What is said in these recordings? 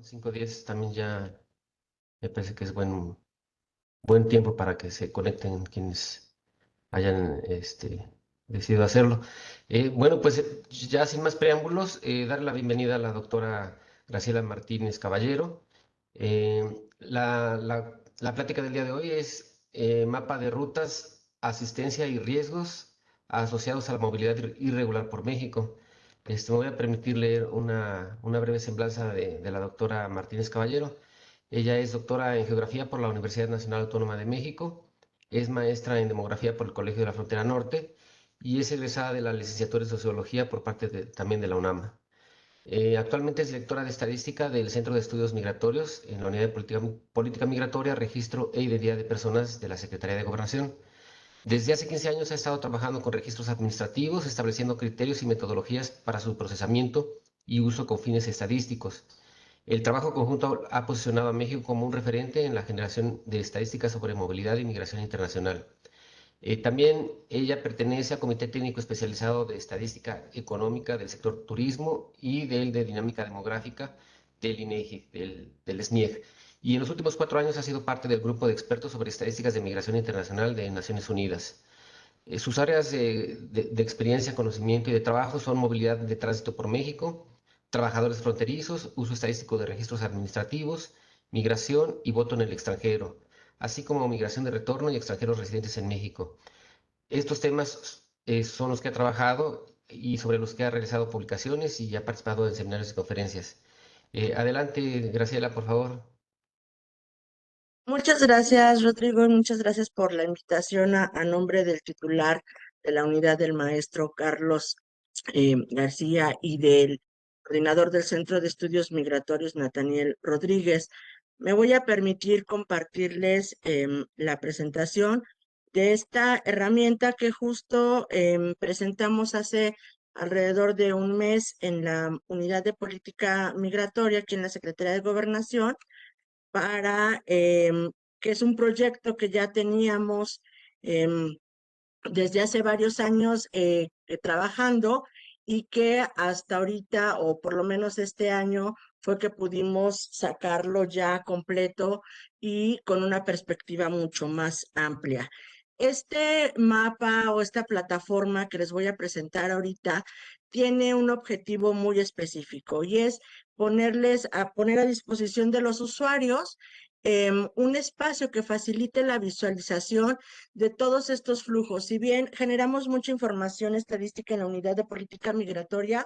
5:10 también ya me parece que es buen tiempo para que se conecten quienes hayan decidido hacerlo. Bueno, pues ya sin más preámbulos, darle la bienvenida a la doctora Graciela Martínez Caballero. La plática del día de hoy es mapa de rutas, asistencia y riesgos asociados a la movilidad irregular por México. Me voy a permitir leer una breve semblanza de la doctora Martínez Caballero. Ella es doctora en Geografía por la Universidad Nacional Autónoma de México, es maestra en Demografía por el Colegio de la Frontera Norte y es egresada de la licenciatura en Sociología por parte también de la UNAM. Actualmente es directora de Estadística del Centro de Estudios Migratorios en la Unidad de Política Migratoria, Registro e Identidad de Personas de la Secretaría de Gobernación. Desde hace 15 años ha estado trabajando con registros administrativos, estableciendo criterios y metodologías para su procesamiento y uso con fines estadísticos. El trabajo conjunto ha posicionado a México como un referente en la generación de estadísticas sobre movilidad y migración internacional. También ella pertenece al Comité Técnico Especializado de Estadística Económica del sector turismo y del de Dinámica Demográfica del INEGI, del SNIEG. Y en los últimos 4 años ha sido parte del grupo de expertos sobre estadísticas de migración internacional de Naciones Unidas. Sus áreas de experiencia, conocimiento y de trabajo son movilidad de tránsito por México, trabajadores fronterizos, uso estadístico de registros administrativos, migración y voto en el extranjero, así como migración de retorno y extranjeros residentes en México. Estos temas son los que ha trabajado y sobre los que ha realizado publicaciones y ha participado en seminarios y conferencias. Adelante, Graciela, por favor. Muchas gracias, Rodrigo, y muchas gracias por la invitación a nombre del titular de la unidad del maestro Carlos García y del coordinador del Centro de Estudios Migratorios, Nathaniel Rodríguez. Me voy a permitir compartirles la presentación de esta herramienta que justo presentamos hace alrededor de un mes en la unidad de política migratoria aquí en la Secretaría de Gobernación para que es un proyecto que ya teníamos desde hace varios años trabajando y que hasta ahorita, o por lo menos este año, fue que pudimos sacarlo ya completo y con una perspectiva mucho más amplia. Este mapa o esta plataforma que les voy a presentar ahorita tiene un objetivo muy específico y es poner a disposición de los usuarios un espacio que facilite la visualización de todos estos flujos. Si bien generamos mucha información estadística en la unidad de política migratoria,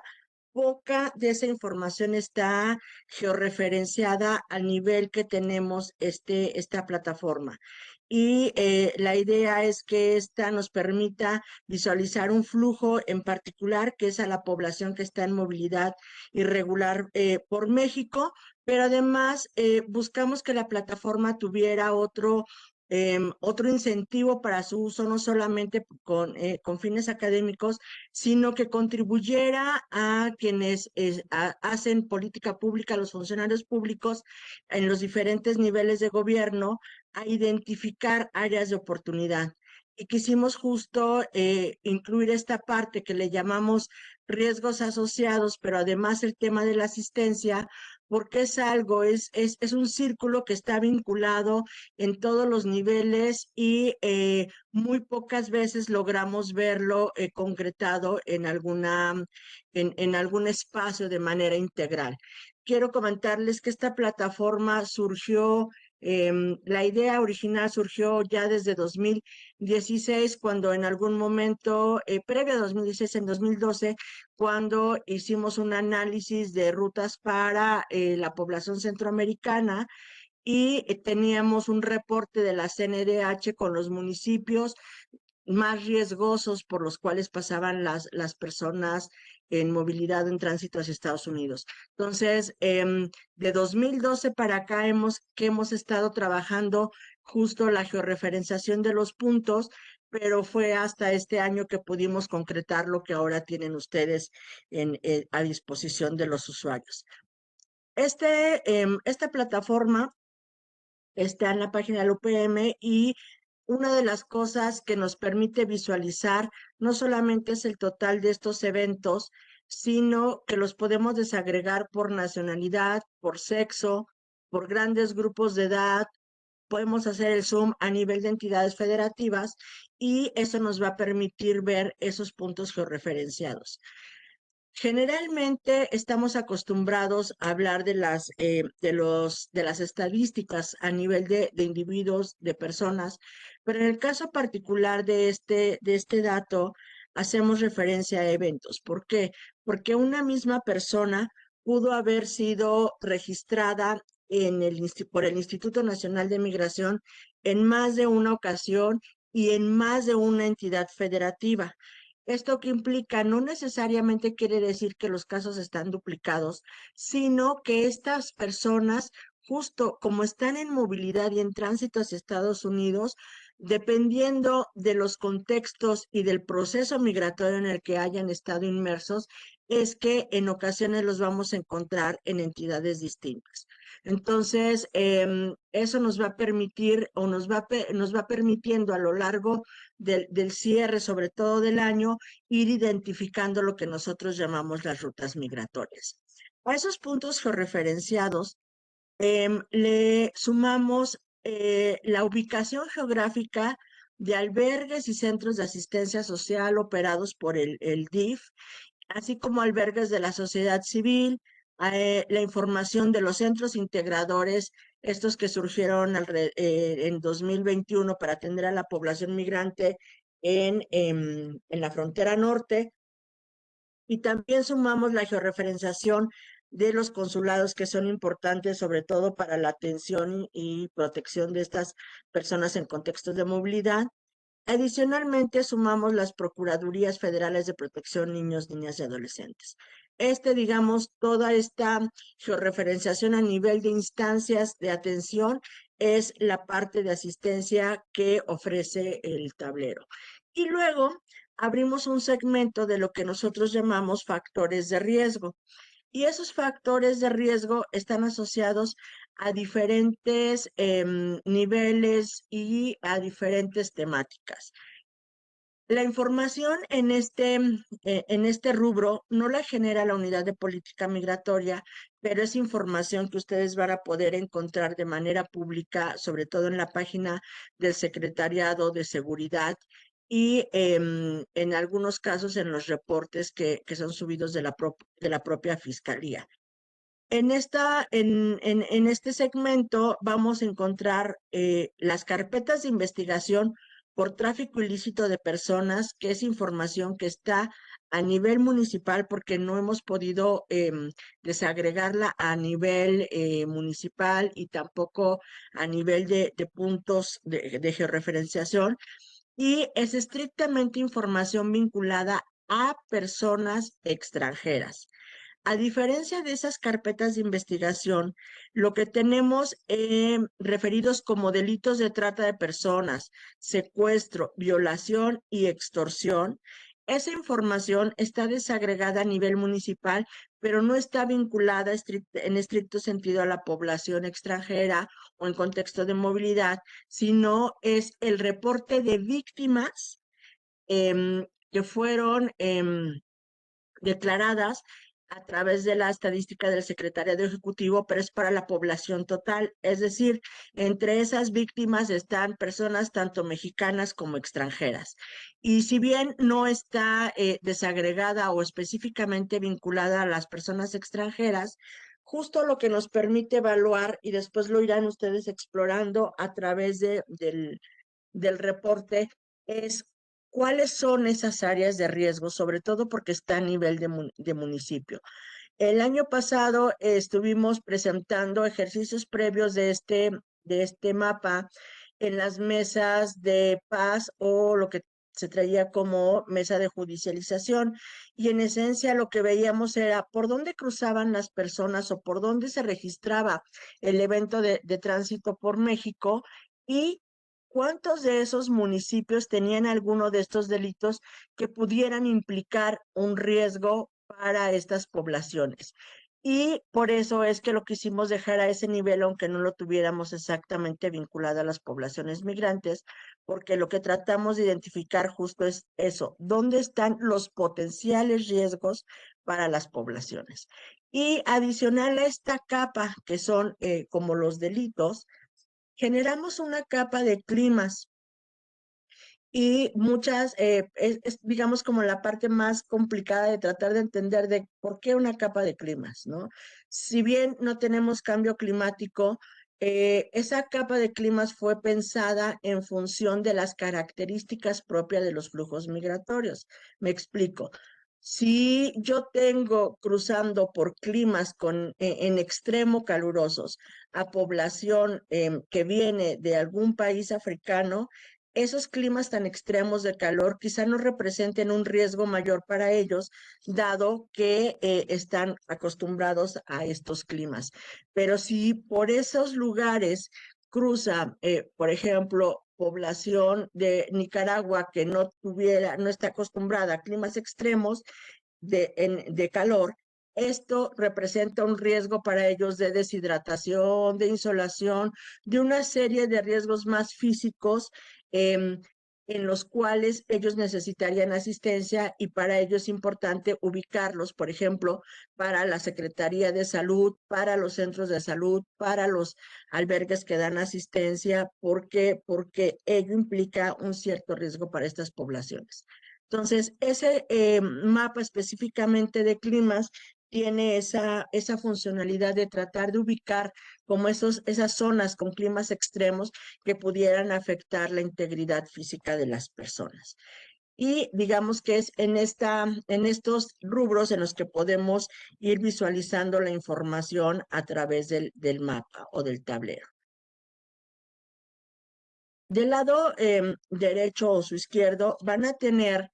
poca de esa información está georreferenciada al nivel que tenemos esta plataforma. Y la idea es que esta nos permita visualizar un flujo en particular, que es a la población que está en movilidad irregular por México, pero además buscamos que la plataforma tuviera otro incentivo para su uso, no solamente con fines académicos, sino que contribuyera a quienes hacen política pública, los funcionarios públicos en los diferentes niveles de gobierno, a identificar áreas de oportunidad. Y quisimos justo incluir esta parte que le llamamos riesgos asociados, pero además el tema de la asistencia, porque es un círculo que está vinculado en todos los niveles y muy pocas veces logramos verlo concretado en algún espacio de manera integral. Quiero comentarles que esta plataforma surgió, la idea original surgió ya desde 2016, cuando en algún momento, previo a 2016, en 2012, cuando hicimos un análisis de rutas para la población centroamericana y teníamos un reporte de la CNDH con los municipios más riesgosos por los cuales pasaban las personas en movilidad en tránsito hacia Estados Unidos. Entonces, de 2012 para acá que hemos estado trabajando justo la georreferenciación de los puntos, pero fue hasta este año que pudimos concretar lo que ahora tienen ustedes a disposición de los usuarios. Esta plataforma está en la página del UPM y una de las cosas que nos permite visualizar no solamente es el total de estos eventos, sino que los podemos desagregar por nacionalidad, por sexo, por grandes grupos de edad. Podemos hacer el zoom a nivel de entidades federativas y eso nos va a permitir ver esos puntos georreferenciados. Generalmente estamos acostumbrados a hablar de las estadísticas a nivel de individuos, de personas, pero en el caso particular de este dato, hacemos referencia a eventos. ¿Por qué? Porque una misma persona pudo haber sido registrada por el Instituto Nacional de Migración en más de una ocasión y en más de una entidad federativa. Esto que implica no necesariamente quiere decir que los casos están duplicados, sino que estas personas, justo como están en movilidad y en tránsito hacia Estados Unidos, dependiendo de los contextos y del proceso migratorio en el que hayan estado inmersos, es que en ocasiones los vamos a encontrar en entidades distintas. Entonces, eso nos va a permitir o nos va permitiendo a lo largo del cierre, sobre todo del año, ir identificando lo que nosotros llamamos las rutas migratorias. A esos puntos georreferenciados le sumamos la ubicación geográfica de albergues y centros de asistencia social operados por el DIF, así como albergues de la sociedad civil, la información de los centros integradores, estos que surgieron en 2021 para atender a la población migrante en la frontera norte, y también sumamos la georreferenciación de los consulados que son importantes sobre todo para la atención y protección de estas personas en contextos de movilidad. Adicionalmente, sumamos las Procuradurías Federales de Protección Niños, Niñas y Adolescentes. Digamos, toda esta georreferenciación a nivel de instancias de atención es la parte de asistencia que ofrece el tablero. Y luego abrimos un segmento de lo que nosotros llamamos factores de riesgo. Y esos factores de riesgo están asociados a diferentes niveles y a diferentes temáticas. La información en este rubro no la genera la Unidad de Política Migratoria, pero es información que ustedes van a poder encontrar de manera pública, sobre todo en la página del Secretariado de Seguridad y en algunos casos en los reportes que son subidos de la propia Fiscalía. En este segmento vamos a encontrar las carpetas de investigación por tráfico ilícito de personas, que es información que está a nivel municipal porque no hemos podido desagregarla a nivel municipal y tampoco a nivel de puntos de georreferenciación. Y es estrictamente información vinculada a personas extranjeras. A diferencia de esas carpetas de investigación, lo que tenemos referidos como delitos de trata de personas, secuestro, violación y extorsión, esa información está desagregada a nivel municipal, pero no está vinculada en estricto sentido a la población extranjera o en contexto de movilidad, sino es el reporte de víctimas que fueron declaradas a través de la estadística del Secretariado Ejecutivo, pero es para la población total. Es decir, entre esas víctimas están personas tanto mexicanas como extranjeras. Y si bien no está desagregada o específicamente vinculada a las personas extranjeras, justo lo que nos permite evaluar, y después lo irán ustedes explorando a través del reporte, es cuáles son esas áreas de riesgo, sobre todo porque está a nivel de municipio. El año pasado estuvimos presentando ejercicios previos de este mapa en las mesas de paz o lo que se traía como mesa de judicialización, y en esencia lo que veíamos era por dónde cruzaban las personas o por dónde se registraba el evento de tránsito por México y cuántos de esos municipios tenían alguno de estos delitos que pudieran implicar un riesgo para estas poblaciones. Y por eso es que lo quisimos dejar a ese nivel, aunque no lo tuviéramos exactamente vinculado a las poblaciones migrantes, porque lo que tratamos de identificar justo es eso, dónde están los potenciales riesgos para las poblaciones. Y adicional a esta capa, que son como los delitos, generamos una capa de climas y muchas, digamos como la parte más complicada de tratar de entender de por qué una capa de climas, ¿no? Si bien no tenemos cambio climático, esa capa de climas fue pensada en función de las características propias de los flujos migratorios. Me explico. Si yo tengo cruzando por climas en extremo calurosos a población que viene de algún país africano, esos climas tan extremos de calor quizá no representen un riesgo mayor para ellos, dado que están acostumbrados a estos climas. Pero si por esos lugares cruza, por ejemplo, población de Nicaragua que no está acostumbrada a climas extremos de calor, esto representa un riesgo para ellos de deshidratación, de insolación, de una serie de riesgos más físicos en los cuales ellos necesitarían asistencia, y para ello es importante ubicarlos, por ejemplo, para la Secretaría de Salud, para los centros de salud, para los albergues que dan asistencia. ¿Por qué? Porque ello implica un cierto riesgo para estas poblaciones. Entonces, ese mapa específicamente de climas tiene esa funcionalidad de tratar de ubicar como esas zonas con climas extremos que pudieran afectar la integridad física de las personas. Y digamos que es en estos rubros en los que podemos ir visualizando la información a través del mapa o del tablero. Del lado derecho o su izquierdo van a tener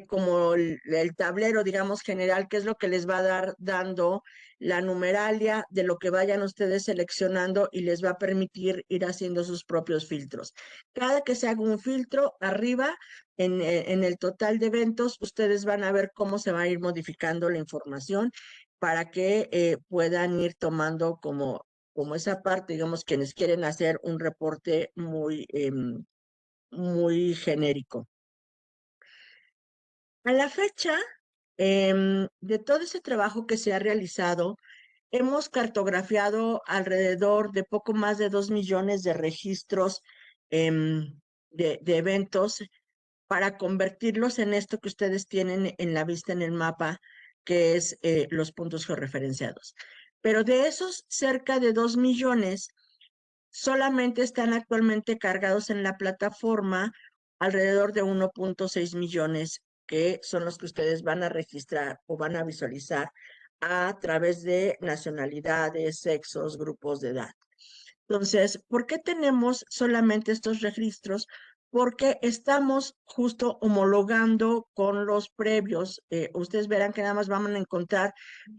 como el tablero, digamos, general, que es lo que les va a dando la numeralia de lo que vayan ustedes seleccionando y les va a permitir ir haciendo sus propios filtros. Cada que se haga un filtro, arriba, en el total de eventos, ustedes van a ver cómo se va a ir modificando la información para que puedan ir tomando como esa parte, digamos, quienes quieren hacer un reporte muy genérico. A la fecha, de todo ese trabajo que se ha realizado, hemos cartografiado alrededor de poco más de 2 millones de registros de eventos para convertirlos en esto que ustedes tienen en la vista en el mapa, que es los puntos georreferenciados. Pero de esos cerca de 2 millones, solamente están actualmente cargados en la plataforma alrededor de 1.6 millones, que son los que ustedes van a registrar o van a visualizar a través de nacionalidades, sexos, grupos de edad. Entonces, ¿por qué tenemos solamente estos registros? Porque estamos justo homologando con los previos. Ustedes verán que nada más van a encontrar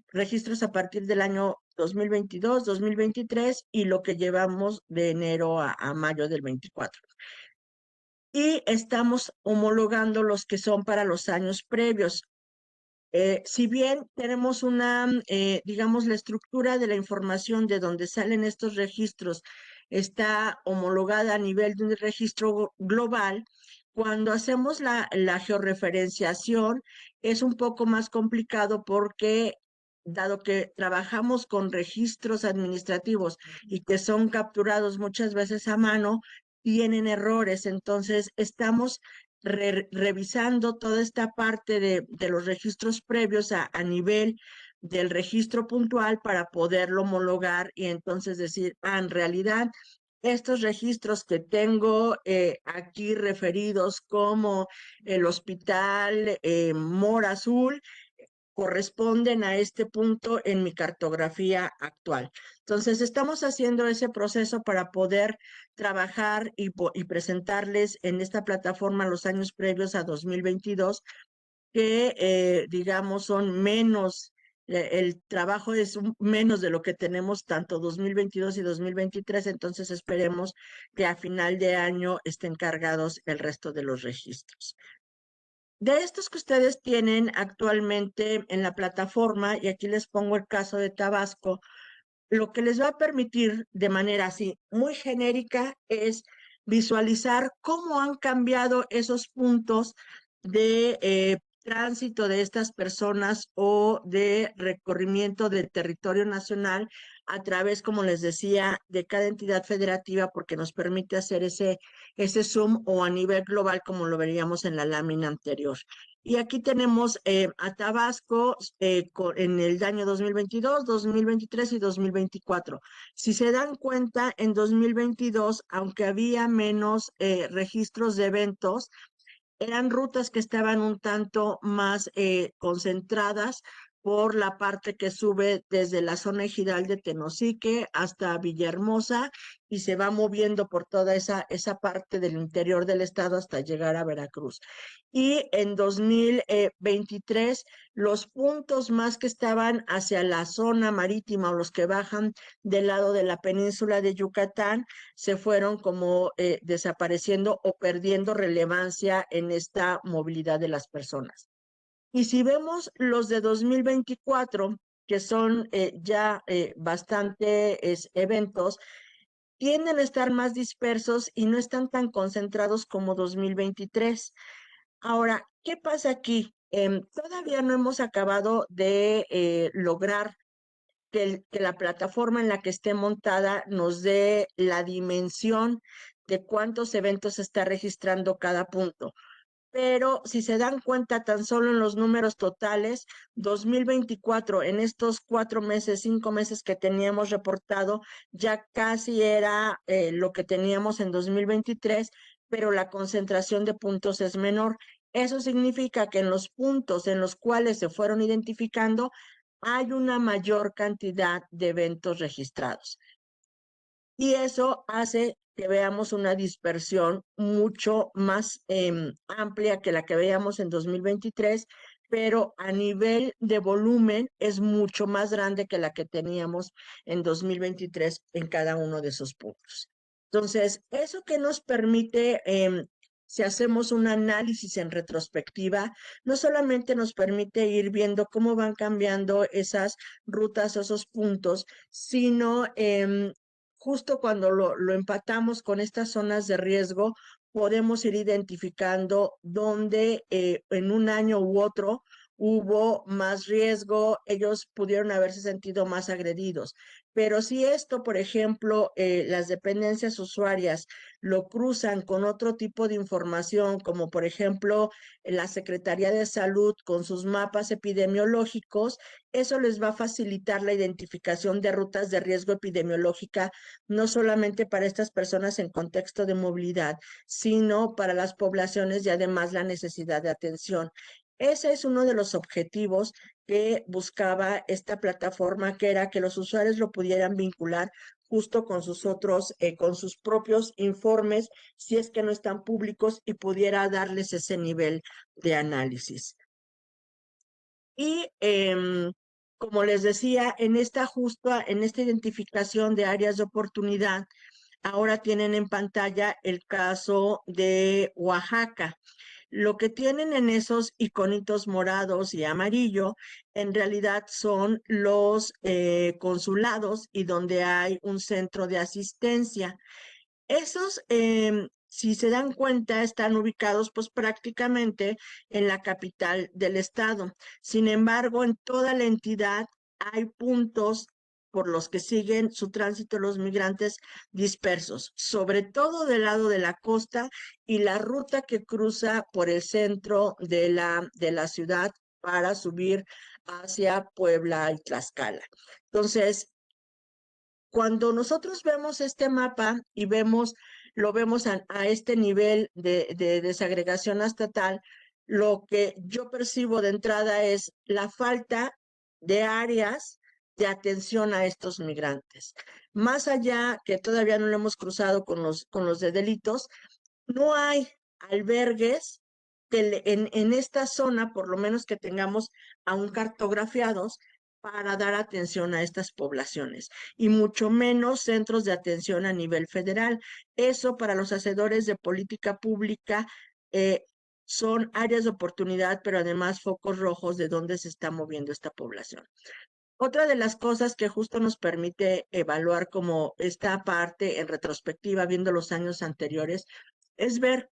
registros a partir del año 2022, 2023 y lo que llevamos de enero a mayo del 24. Y estamos homologando los que son para los años previos. Si bien tenemos digamos, la estructura de la información de donde salen estos registros está homologada a nivel de un registro global, cuando hacemos la georreferenciación es un poco más complicado porque, dado que trabajamos con registros administrativos y que son capturados muchas veces a mano, tienen errores. Entonces, estamos revisando toda esta parte de los registros previos a nivel del registro puntual para poderlo homologar y entonces decir, en realidad, estos registros que tengo aquí referidos como el Hospital Mora Azul corresponden a este punto en mi cartografía actual. Entonces, estamos haciendo ese proceso para poder trabajar y presentarles en esta plataforma los años previos a 2022, que digamos son menos, el trabajo es menos de lo que tenemos tanto 2022 y 2023, entonces esperemos que a final de año estén cargados el resto de los registros. De estos que ustedes tienen actualmente en la plataforma, y aquí les pongo el caso de Tabasco, lo que les va a permitir de manera así muy genérica es visualizar cómo han cambiado esos puntos de tránsito de estas personas o de recorrimiento del territorio nacional a través, como les decía, de cada entidad federativa, porque nos permite hacer ese zoom, o a nivel global, como lo veríamos en la lámina anterior. Y aquí tenemos a Tabasco en el año 2022, 2023 y 2024. Si se dan cuenta, en 2022, aunque había menos registros de eventos, eran rutas que estaban un tanto más concentradas por la parte que sube desde la zona ejidal de Tenosique hasta Villahermosa y se va moviendo por toda esa parte del interior del estado hasta llegar a Veracruz. Y en 2023, los puntos más que estaban hacia la zona marítima o los que bajan del lado de la península de Yucatán se fueron como desapareciendo o perdiendo relevancia en esta movilidad de las personas. Y si vemos los de 2024, que son ya bastantes eventos, tienden a estar más dispersos y no están tan concentrados como 2023. Ahora, ¿qué pasa aquí? Todavía no hemos acabado de lograr que la plataforma en la que esté montada nos dé la dimensión de cuántos eventos está registrando cada punto. Pero si se dan cuenta tan solo en los números totales, 2024, en estos 4 meses, 5 meses que teníamos reportado, ya casi era lo que teníamos en 2023, pero la concentración de puntos es menor. Eso significa que en los puntos en los cuales se fueron identificando, hay una mayor cantidad de eventos registrados. Y eso hace que veamos una dispersión mucho más amplia que la que veíamos en 2023, pero a nivel de volumen es mucho más grande que la que teníamos en 2023 en cada uno de esos puntos. Entonces, eso que nos permite, si hacemos un análisis en retrospectiva, no solamente nos permite ir viendo cómo van cambiando esas rutas o esos puntos, sino justo cuando lo empatamos con estas zonas de riesgo, podemos ir identificando dónde en un año u otro hubo más riesgo, ellos pudieron haberse sentido más agredidos. Pero si esto, por ejemplo, las dependencias usuarias lo cruzan con otro tipo de información, como por ejemplo la Secretaría de Salud con sus mapas epidemiológicos, eso les va a facilitar la identificación de rutas de riesgo epidemiológica, no solamente para estas personas en contexto de movilidad, sino para las poblaciones y además la necesidad de atención. Ese es uno de los objetivos que buscaba esta plataforma, que era que los usuarios lo pudieran vincular justo con sus otros, con sus propios informes, si es que no están públicos, y pudiera darles ese nivel de análisis. Y como les decía, en esta identificación de áreas de oportunidad, ahora tienen en pantalla el caso de Oaxaca. Lo que tienen en esos iconitos morados y amarillo, en realidad son los consulados y donde hay un centro de asistencia. Esos, si se dan cuenta, están ubicados pues prácticamente en la capital del estado. Sin embargo, en toda la entidad hay puntos por los que siguen su tránsito los migrantes dispersos, sobre todo del lado de la costa y la ruta que cruza por el centro de la ciudad para subir hacia Puebla y Tlaxcala. Entonces, cuando nosotros vemos este mapa y lo vemos a este nivel de desagregación estatal, lo que yo percibo de entrada es la falta de áreas de atención a estos migrantes. Más allá, que todavía no lo hemos cruzado con los de delitos, no hay albergues en esta zona, por lo menos que tengamos aún cartografiados, para dar atención a estas poblaciones, y mucho menos centros de atención a nivel federal. Eso, para los hacedores de política pública, son áreas de oportunidad, pero además focos rojos de dónde se está moviendo esta población. Otra de las cosas que justo nos permite evaluar como esta parte en retrospectiva, viendo los años anteriores, es ver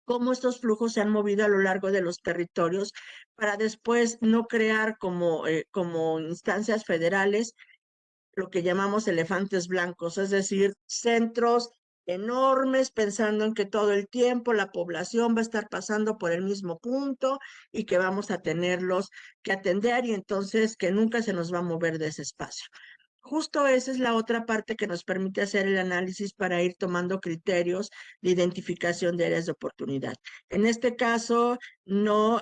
cómo estos flujos se han movido a lo largo de los territorios para después no crear como instancias federales lo que llamamos elefantes blancos, es decir, centros enormes pensando en que todo el tiempo la población va a estar pasando por el mismo punto y que vamos a tenerlos que atender y entonces que nunca se nos va a mover de ese espacio. Justo esa es la otra parte que nos permite hacer el análisis para ir tomando criterios de identificación de áreas de oportunidad. En este caso, no,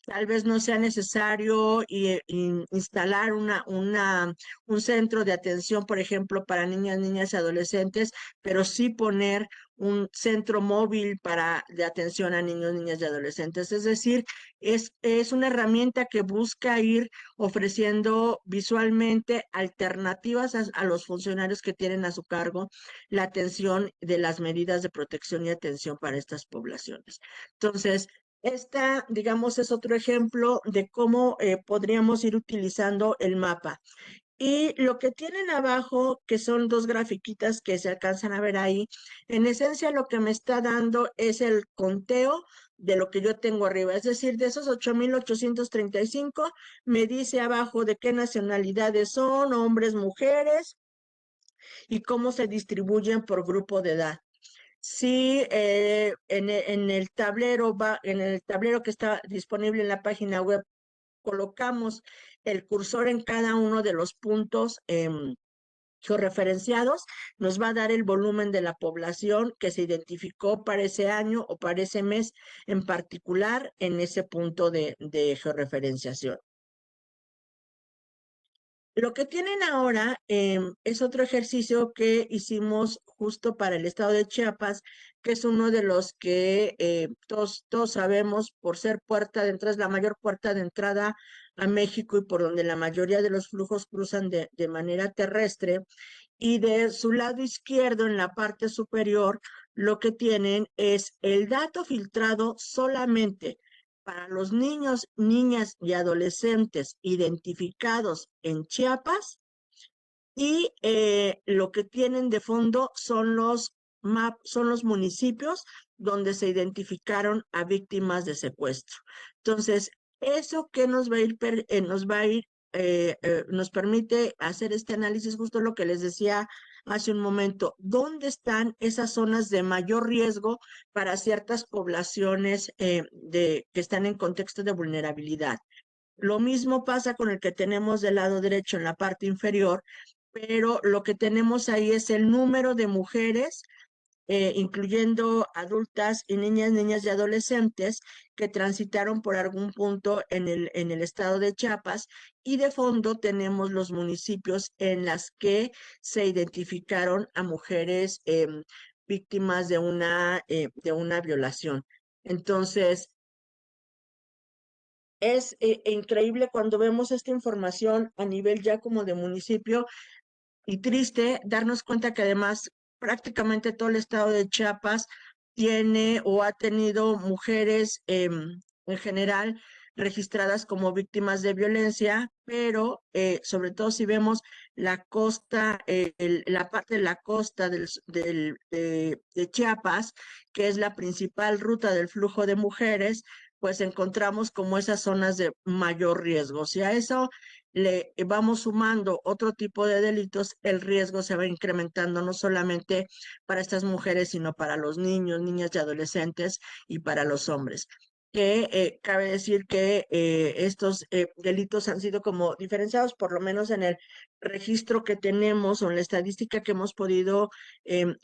tal vez no sea necesario instalar un centro de atención, por ejemplo, para niñas, niñas y adolescentes, pero sí poner un centro móvil de atención a niños, niñas y adolescentes. Es decir, es una herramienta que busca ir ofreciendo visualmente alternativas a los funcionarios que tienen a su cargo la atención de las medidas de protección y atención para estas poblaciones. Entonces, esta, digamos, es otro ejemplo de cómo podríamos ir utilizando el mapa. Y lo que tienen abajo, que son dos grafiquitas que se alcanzan a ver ahí, en esencia lo que me está dando es el conteo de lo que yo tengo arriba. Es decir, de esos 8,835, me dice abajo de qué nacionalidades son, hombres, mujeres, y cómo se distribuyen por grupo de edad. Si en el tablero que está disponible en la página web colocamos el cursor en cada uno de los puntos georreferenciados, nos va a dar el volumen de la población que se identificó para ese año o para ese mes en particular en ese punto de georreferenciación. Lo que tienen ahora es otro ejercicio que hicimos justo para el estado de Chiapas, que es uno de los que todos sabemos por ser puerta de entrada, es la mayor puerta de entrada a México y por donde la mayoría de los flujos cruzan de manera terrestre. Y de su lado izquierdo, en la parte superior, lo que tienen es el dato filtrado solamente para los niños, niñas y adolescentes identificados en Chiapas y lo que tienen de fondo son son los municipios donde se identificaron a víctimas de secuestro. Entonces, eso que nos va a ir, nos permite hacer este análisis, justo lo que les decía hace un momento, ¿dónde están esas zonas de mayor riesgo para ciertas poblaciones que están en contexto de vulnerabilidad? Lo mismo pasa con el que tenemos del lado derecho en la parte inferior, pero lo que tenemos ahí es el número de mujeres, incluyendo adultas y niñas, niñas y adolescentes que transitaron por algún punto en el estado de Chiapas, y de fondo tenemos los municipios en las que se identificaron a mujeres víctimas de una violación. Entonces, es increíble cuando vemos esta información a nivel ya como de municipio y triste darnos cuenta que además prácticamente todo el estado de Chiapas tiene o ha tenido mujeres en general registradas como víctimas de violencia, pero sobre todo si vemos la costa, la parte de la costa de Chiapas, que es la principal ruta del flujo de mujeres, pues encontramos como esas zonas de mayor riesgo. Si a eso le vamos sumando otro tipo de delitos, el riesgo se va incrementando no solamente para estas mujeres, sino para los niños, niñas y adolescentes y para los hombres. Que cabe decir que estos delitos han sido como diferenciados, por lo menos en el registro que tenemos o en la estadística que hemos podido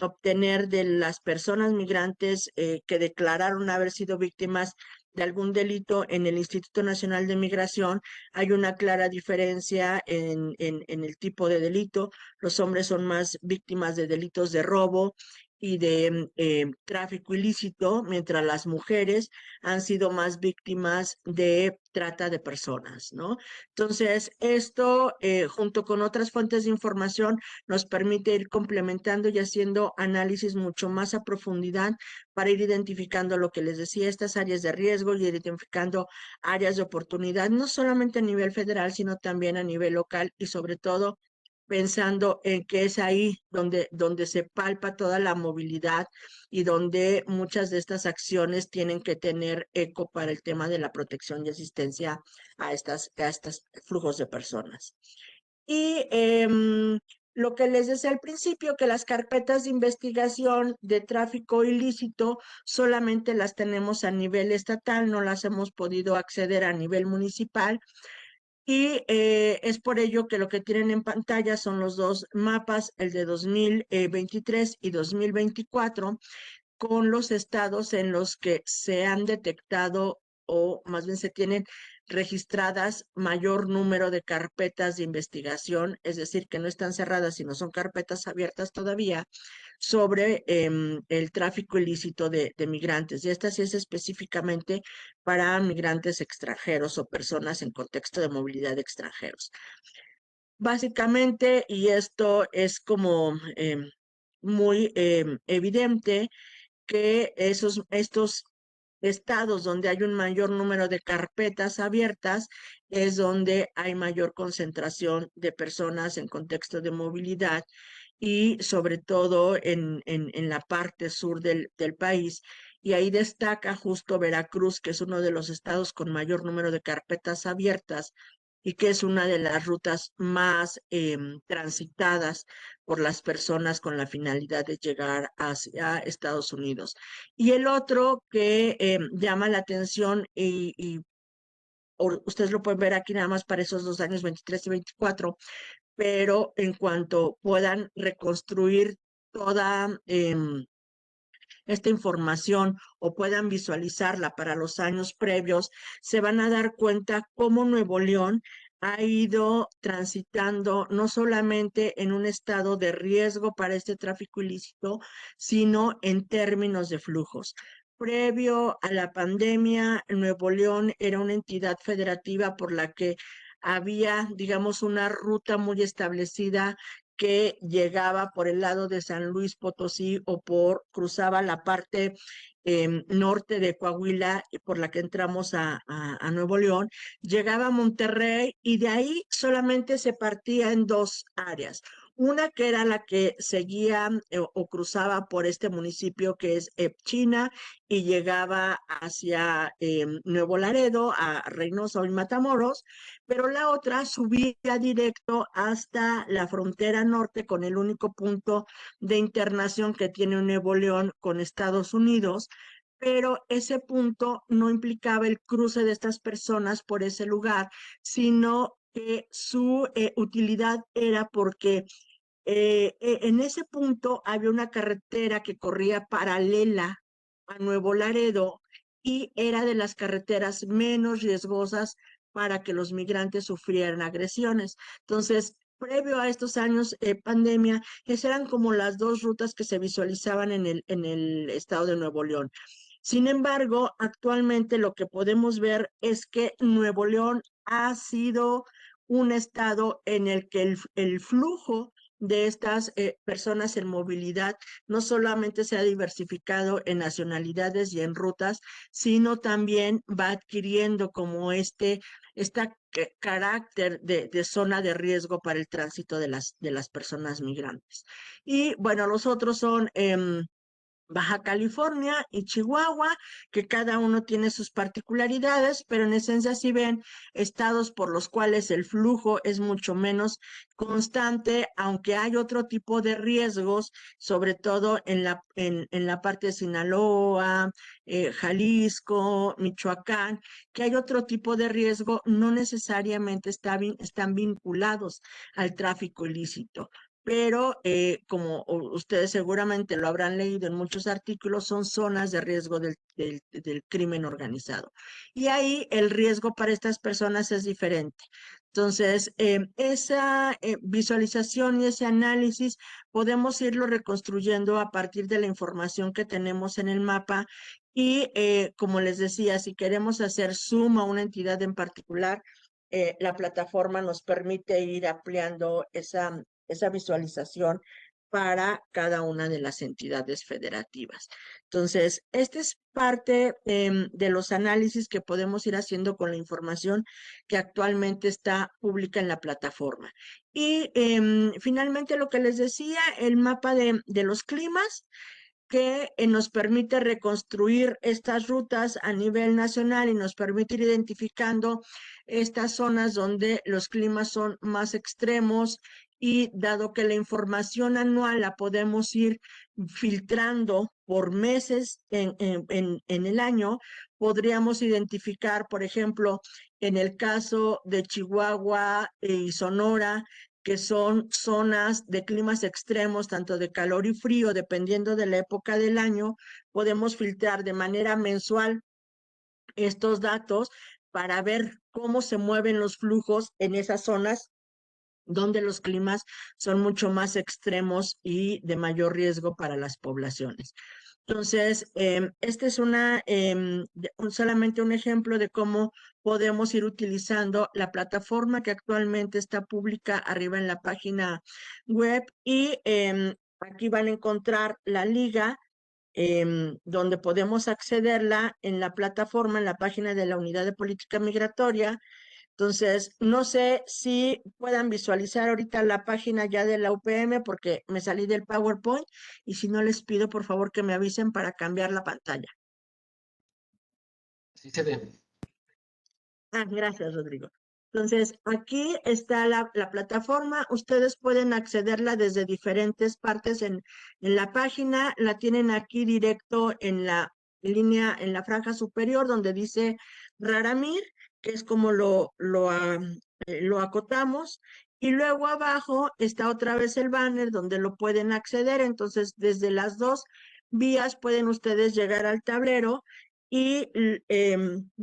obtener de las personas migrantes que declararon haber sido víctimas de algún delito en el Instituto Nacional de Migración. Hay una clara diferencia en el tipo de delito. Los hombres son más víctimas de delitos de robo y de tráfico ilícito, mientras las mujeres han sido más víctimas de trata de personas, ¿no? Entonces, esto, junto con otras fuentes de información, nos permite ir complementando y haciendo análisis mucho más a profundidad para ir identificando lo que les decía, estas áreas de riesgo y identificando áreas de oportunidad, no solamente a nivel federal, sino también a nivel local y sobre todo pensando en que es ahí donde se palpa toda la movilidad y donde muchas de estas acciones tienen que tener eco para el tema de la protección y asistencia a estos flujos de personas. Y lo que les decía al principio, que las carpetas de investigación de tráfico ilícito solamente las tenemos a nivel estatal, no las hemos podido acceder a nivel municipal. Y es por ello que lo que tienen en pantalla son los dos mapas, el de 2023 y 2024, con los estados en los que se han detectado o más bien se tienen registradas mayor número de carpetas de investigación, es decir, que no están cerradas, sino son carpetas abiertas todavía sobre el tráfico ilícito de migrantes. Y esta sí es específicamente para migrantes extranjeros o personas en contexto de movilidad de extranjeros. Básicamente, y esto es como muy evidente, que estos estados donde hay un mayor número de carpetas abiertas es donde hay mayor concentración de personas en contexto de movilidad y sobre todo en la parte sur del país. Y ahí destaca justo Veracruz, que es uno de los estados con mayor número de carpetas abiertas y que es una de las rutas más transitadas por las personas con la finalidad de llegar hacia Estados Unidos. Y el otro que llama la atención y ustedes lo pueden ver aquí nada más para esos 2 años, 23 y 24, pero en cuanto puedan reconstruir toda esta información o puedan visualizarla para los años previos, se van a dar cuenta cómo Nuevo León ha ido transitando no solamente en un estado de riesgo para este tráfico ilícito, sino en términos de flujos. Previo a la pandemia, Nuevo León era una entidad federativa por la que había, digamos, una ruta muy establecida que llegaba por el lado de San Luis Potosí o cruzaba la parte norte de Coahuila por la que entramos a Nuevo León, llegaba a Monterrey y de ahí solamente se partía en dos áreas. Una que era la que seguía o cruzaba por este municipio que es China y llegaba hacia Nuevo Laredo, a Reynosa y Matamoros, pero la otra subía directo hasta la frontera norte con el único punto de internación que tiene Nuevo León con Estados Unidos, pero ese punto no implicaba el cruce de estas personas por ese lugar, sino que su utilidad era porque en ese punto había una carretera que corría paralela a Nuevo Laredo y era de las carreteras menos riesgosas para que los migrantes sufrieran agresiones. Entonces, previo a estos años pandemia, esas eran como las dos rutas que se visualizaban en el estado de Nuevo León. Sin embargo, actualmente lo que podemos ver es que Nuevo León ha sido un estado en el que el flujo de estas personas en movilidad no solamente se ha diversificado en nacionalidades y en rutas, sino también va adquiriendo como este carácter de zona de riesgo para el tránsito de las personas migrantes. Y bueno, los otros son Baja California y Chihuahua, que cada uno tiene sus particularidades, pero en esencia si ven estados por los cuales el flujo es mucho menos constante, aunque hay otro tipo de riesgos, sobre todo en la parte de Sinaloa, Jalisco, Michoacán, que hay otro tipo de riesgo, no necesariamente están vinculados al tráfico ilícito, pero como ustedes seguramente lo habrán leído en muchos artículos, son zonas de riesgo del crimen organizado. Y ahí el riesgo para estas personas es diferente. Entonces, esa visualización y ese análisis podemos irlo reconstruyendo a partir de la información que tenemos en el mapa y, como les decía, si queremos hacer zoom a una entidad en particular, la plataforma nos permite ir ampliando esa visualización para cada una de las entidades federativas. Entonces, esta es parte de los análisis que podemos ir haciendo con la información que actualmente está pública en la plataforma. Y finalmente, lo que les decía, el mapa de los climas, que nos permite reconstruir estas rutas a nivel nacional y nos permite ir identificando estas zonas donde los climas son más extremos, y dado que la información anual la podemos ir filtrando por meses en el año, podríamos identificar, por ejemplo, en el caso de Chihuahua y Sonora, que son zonas de climas extremos, tanto de calor y frío, dependiendo de la época del año, podemos filtrar de manera mensual estos datos para ver cómo se mueven los flujos en esas zonas donde los climas son mucho más extremos y de mayor riesgo para las poblaciones. Entonces, este es solamente un ejemplo de cómo podemos ir utilizando la plataforma que actualmente está pública arriba en la página web, y aquí van a encontrar la liga donde podemos accederla en la plataforma, en la página de la Unidad de Política Migratoria. Entonces, no sé si puedan visualizar ahorita la página ya de la UPM, porque me salí del PowerPoint, y si no, les pido por favor que me avisen para cambiar la pantalla. Sí se ve. Gracias, Rodrigo. Entonces, aquí está la plataforma. Ustedes pueden accederla desde diferentes partes en la página. La tienen aquí directo en la línea, en la franja superior, donde dice Raramir, que es como lo acotamos. Y luego abajo está otra vez el banner donde lo pueden acceder. Entonces, desde las dos vías pueden ustedes llegar al tablero, y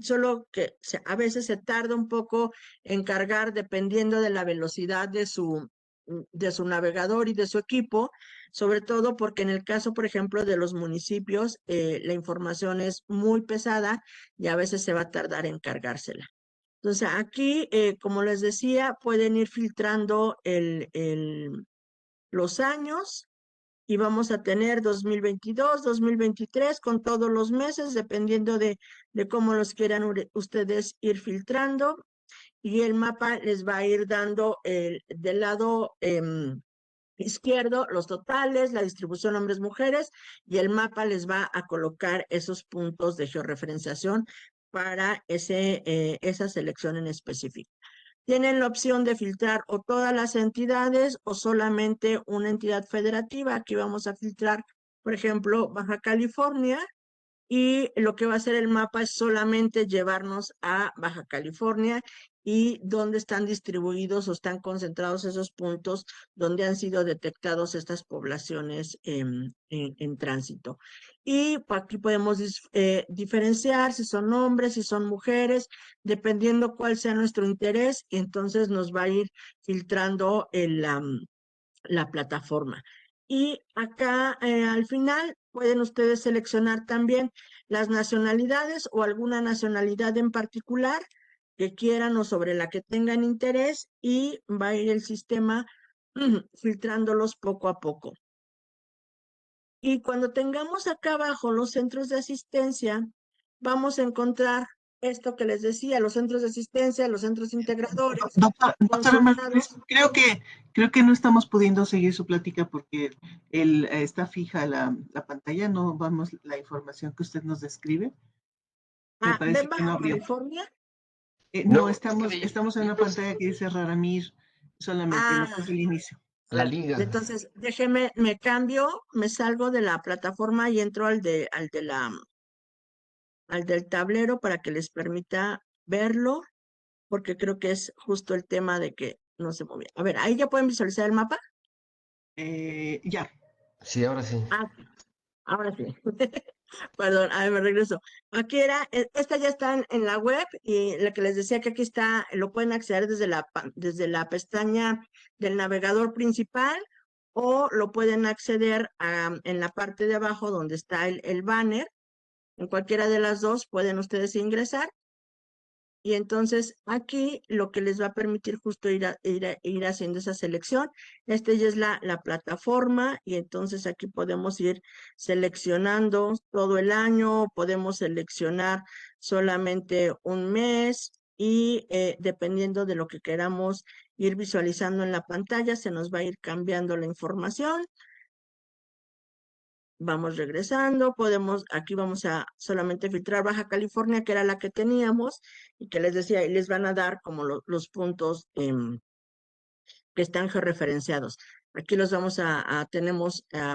solo que a veces se tarda un poco en cargar dependiendo de la velocidad de su navegador y de su equipo, sobre todo porque en el caso, por ejemplo, de los municipios, la información es muy pesada y a veces se va a tardar en cargársela. Entonces, aquí, como les decía, pueden ir filtrando los años, y vamos a tener 2022, 2023 con todos los meses, dependiendo de cómo los quieran ustedes ir filtrando. Y el mapa les va a ir dando del lado izquierdo los totales, la distribución hombres-mujeres, y el mapa les va a colocar esos puntos de georreferenciación para esa selección en específico. Tienen la opción de filtrar o todas las entidades o solamente una entidad federativa. Aquí vamos a filtrar, por ejemplo, Baja California, y lo que va a hacer el mapa es solamente llevarnos a Baja California y dónde están distribuidos o están concentrados esos puntos donde han sido detectados estas poblaciones en tránsito. Y aquí podemos diferenciar si son hombres, si son mujeres, dependiendo cuál sea nuestro interés, y entonces nos va a ir filtrando la plataforma. Y acá al final pueden ustedes seleccionar también las nacionalidades o alguna nacionalidad en particular que quieran o sobre la que tengan interés, y va a ir el sistema filtrándolos poco a poco. Y cuando tengamos acá abajo los centros de asistencia, vamos a encontrar esto que les decía, los centros de asistencia, los centros integradores, Doctora Martínez, consulados. creo que no estamos pudiendo seguir su plática porque está fija la pantalla, no vamos la información que usted nos describe. Me parece ¿Ven que no Baja abrió. California? No, No, es que estamos en una pantalla que dice Raramir solamente, lo que es el inicio. A la ver, liga. entonces déjeme, me cambio, me salgo de la plataforma y entro al del tablero para que les permita verlo, porque creo que es justo el tema de que no se movía. A ver, ahí ya pueden visualizar el mapa. Ya. Sí, ahora sí. Ahora sí. Perdón, a ver, me regreso. Aquí esta ya está en la web, y la que les decía que aquí está, lo pueden acceder desde la pestaña del navegador principal, o lo pueden acceder en la parte de abajo donde está el banner. En cualquiera de las dos pueden ustedes ingresar. Y entonces aquí lo que les va a permitir justo ir haciendo esa selección. Esta ya es la plataforma y entonces aquí podemos ir seleccionando todo el año, podemos seleccionar solamente un mes y dependiendo de lo que queramos ir visualizando en la pantalla, se nos va a ir cambiando la información. Vamos regresando, aquí vamos a solamente filtrar Baja California, que era la que teníamos, y que les decía, y les van a dar como los puntos que están georreferenciados. Aquí los vamos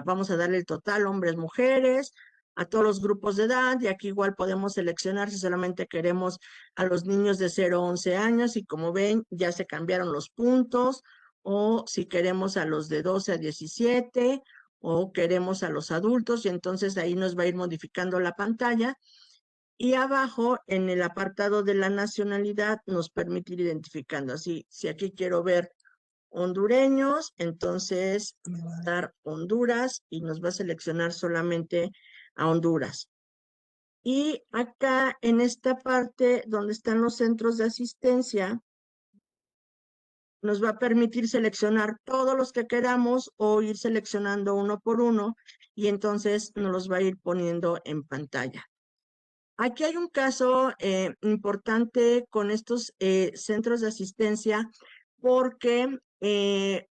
vamos a darle el total, hombres, mujeres, a todos los grupos de edad, y aquí igual podemos seleccionar si solamente queremos a los niños de 0 a 11 años, y como ven, ya se cambiaron los puntos, o si queremos a los de 12 a 17, o queremos a los adultos, y entonces ahí nos va a ir modificando la pantalla. Y abajo, en el apartado de la nacionalidad, nos permite ir identificando. Así, si aquí quiero ver hondureños, entonces me va a dar Honduras y nos va a seleccionar solamente a Honduras. Y acá en esta parte donde están los centros de asistencia, nos va a permitir seleccionar todos los que queramos o ir seleccionando uno por uno y entonces nos los va a ir poniendo en pantalla. Aquí hay un caso importante con estos centros de asistencia porque,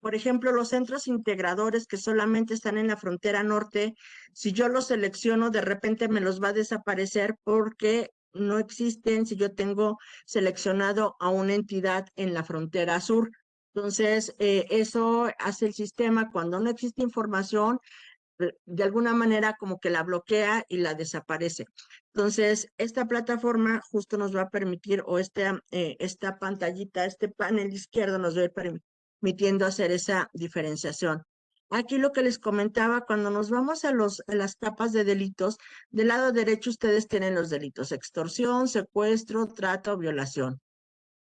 por ejemplo, los centros integradores que solamente están en la frontera norte, si yo los selecciono, de repente me los va a desaparecer porque no existen si yo tengo seleccionado a una entidad en la frontera sur. Entonces, eso hace el sistema cuando no existe información, de alguna manera como que la bloquea y la desaparece. Entonces, esta plataforma justo nos va a permitir, o esta pantallita, este panel izquierdo nos va a ir permitiendo hacer esa diferenciación. Aquí lo que les comentaba, cuando nos vamos a las capas de delitos, del lado derecho ustedes tienen los delitos: extorsión, secuestro, trata o violación.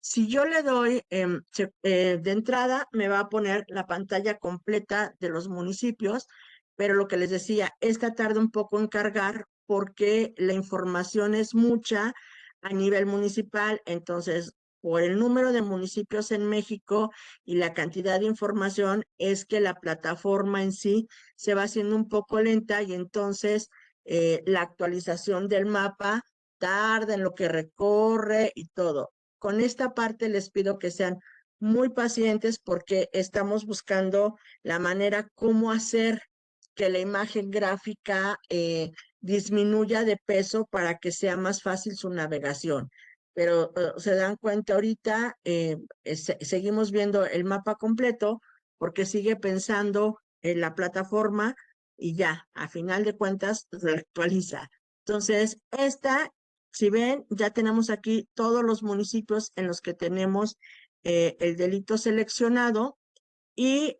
Si yo le doy de entrada, me va a poner la pantalla completa de los municipios, pero lo que les decía, esta tarda un poco en cargar porque la información es mucha a nivel municipal, entonces por el número de municipios en México y la cantidad de información es que la plataforma en sí se va haciendo un poco lenta y entonces la actualización del mapa tarda en lo que recorre y todo. Con esta parte les pido que sean muy pacientes porque estamos buscando la manera cómo hacer que la imagen gráfica disminuya de peso para que sea más fácil su navegación. Pero se dan cuenta ahorita, seguimos viendo el mapa completo porque sigue pensando en la plataforma y ya, a final de cuentas, se actualiza. Entonces, si ven, ya tenemos aquí todos los municipios en los que tenemos el delito seleccionado y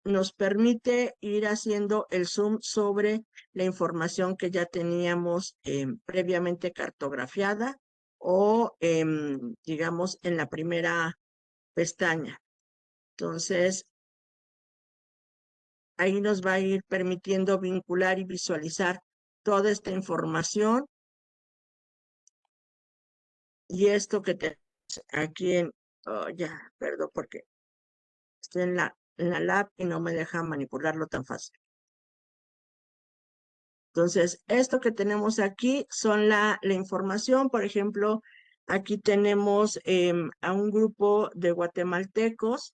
nos permite ir haciendo el zoom sobre la información que ya teníamos previamente cartografiada o, digamos, en la primera pestaña. Entonces, ahí nos va a ir permitiendo vincular y visualizar toda esta información. Y esto que tenemos aquí perdón, porque estoy en la lab y no me deja manipularlo tan fácil. Entonces, esto que tenemos aquí son la información. Por ejemplo, aquí tenemos a un grupo de guatemaltecos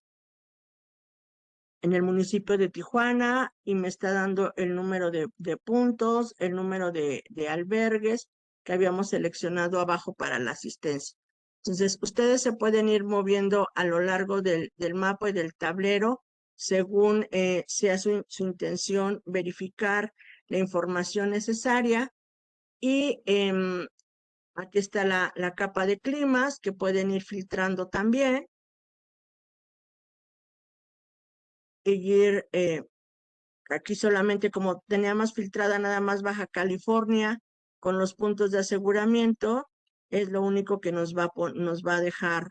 en el municipio de Tijuana y me está dando el número de puntos, el número de albergues que habíamos seleccionado abajo para la asistencia. Entonces, ustedes se pueden ir moviendo a lo largo del mapa y del tablero según sea su intención verificar la información necesaria. Y aquí está la capa de climas que pueden ir filtrando también. Y ir aquí solamente como teníamos filtrada nada más Baja California con los puntos de aseguramiento, es lo único que nos va a dejar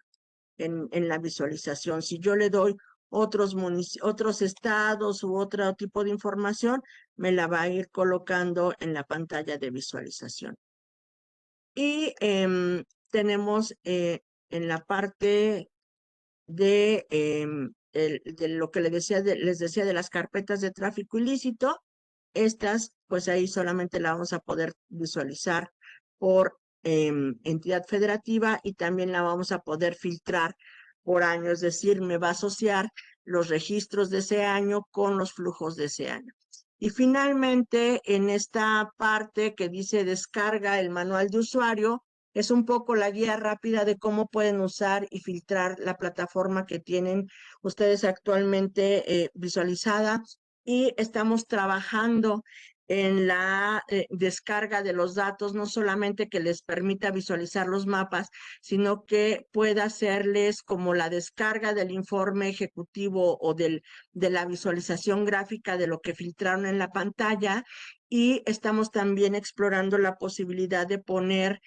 en la visualización. Si yo le doy otros estados u otro tipo de información, me la va a ir colocando en la pantalla de visualización. Y tenemos en la parte de, de lo que les decía de las carpetas de tráfico ilícito. Estas, pues ahí solamente la vamos a poder visualizar por entidad federativa, y también la vamos a poder filtrar por año, es decir, me va a asociar los registros de ese año con los flujos de ese año. Y finalmente, en esta parte que dice descarga el manual de usuario, es un poco la guía rápida de cómo pueden usar y filtrar la plataforma que tienen ustedes actualmente visualizada, y estamos trabajando en la descarga de los datos, no solamente que les permita visualizar los mapas, sino que pueda hacerles como la descarga del informe ejecutivo o de la visualización gráfica de lo que filtraron en la pantalla. Y estamos también explorando la posibilidad de poner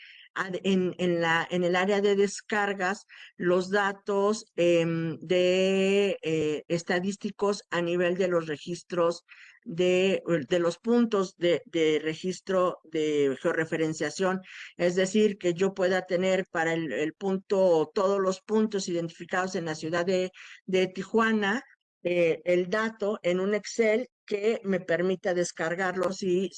en el área de descargas los datos estadísticos a nivel de los registros de los puntos de registro de georreferenciación, es decir, que yo pueda tener para el punto, todos los puntos identificados en la ciudad de Tijuana, el dato en un Excel que me permita descargarlos si